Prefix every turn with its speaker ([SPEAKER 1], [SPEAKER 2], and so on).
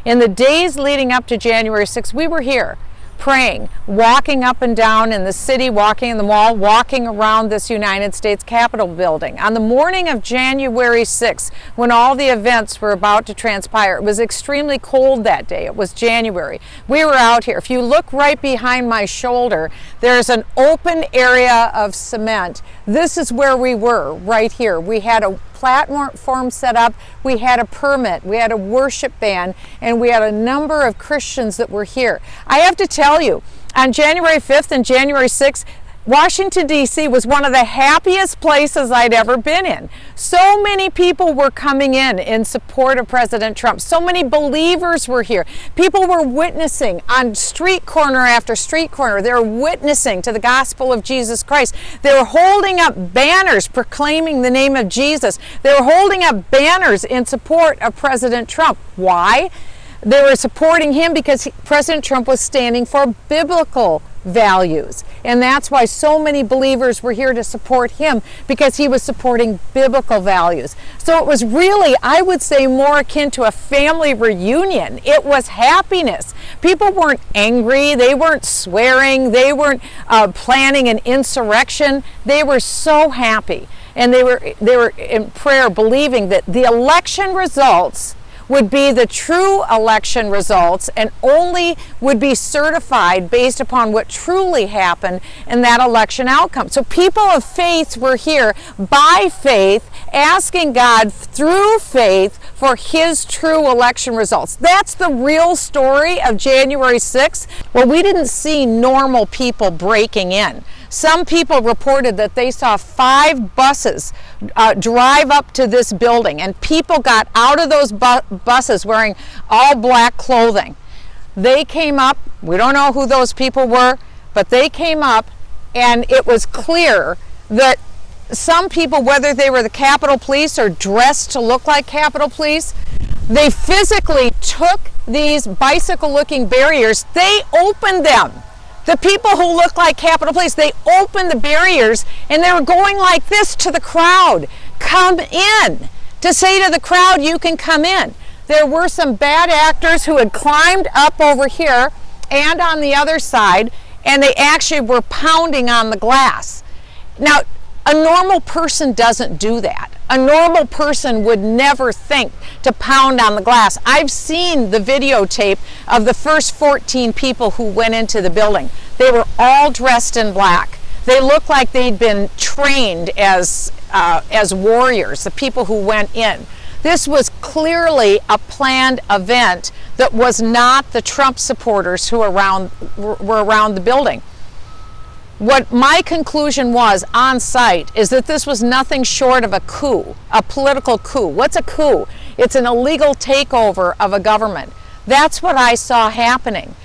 [SPEAKER 1] In the days leading up to January 6th, we were here praying, walking up and down in the city, walking in the mall, walking around this United States Capitol building. On the morning of January 6th, when all the events were about to transpire, it was extremely cold that day. It was January. We were out here. If you look right behind my shoulder, there's an open area of cement. This is where we were, right here. We had a platform set up, we had a permit, we had a worship band, and we had a number of Christians that were here. I have to tell you, on January 5th and January 6th, Washington, D.C. was one of the happiest places I'd ever been in. So many people were coming in support of President Trump. So many believers were here. People were witnessing on street corner after street corner. They were witnessing to the gospel of Jesus Christ. They were holding up banners proclaiming the name of Jesus. They were holding up banners in support of President Trump. Why? They were supporting him because President Trump was standing for biblical values. And that's why so many believers were here to support him, because he was supporting biblical values. So it was really, I would say, more akin to a family reunion. It was happiness. People weren't angry. They weren't swearing. They weren't planning an insurrection. They were so happy. And they were in prayer, believing that the election results would be the true election results and only would be certified based upon what truly happened in that election outcome. So people of faith were here by faith, asking God through faith for his true election results. That's the real story of January 6th. Well, we didn't see normal people breaking in. Some people reported that they saw 5 buses drive up to this building, and people got out of those buses wearing all black clothing. They came up, we don't know who those people were, but they came up, and it was clear that some people, whether they were the Capitol Police or dressed to look like Capitol Police, they physically took these bicycle-looking barriers, they opened them. The people who looked like Capitol Police, they opened the barriers and they were going like this to the crowd. Come in. To say to the crowd, you can come in. There were some bad actors who had climbed up over here and on the other side, and they actually were pounding on the glass. Now, a normal person doesn't do that. A normal person would never think to pound on the glass. I've seen the videotape of the first 14 people who went into the building. They were all dressed in black. They looked like they'd been trained as warriors, the people who went in. This was clearly a planned event that was not the Trump supporters who were around the building. What my conclusion was on site is that this was nothing short of a coup, a political coup. What's a coup? It's an illegal takeover of a government. That's what I saw happening.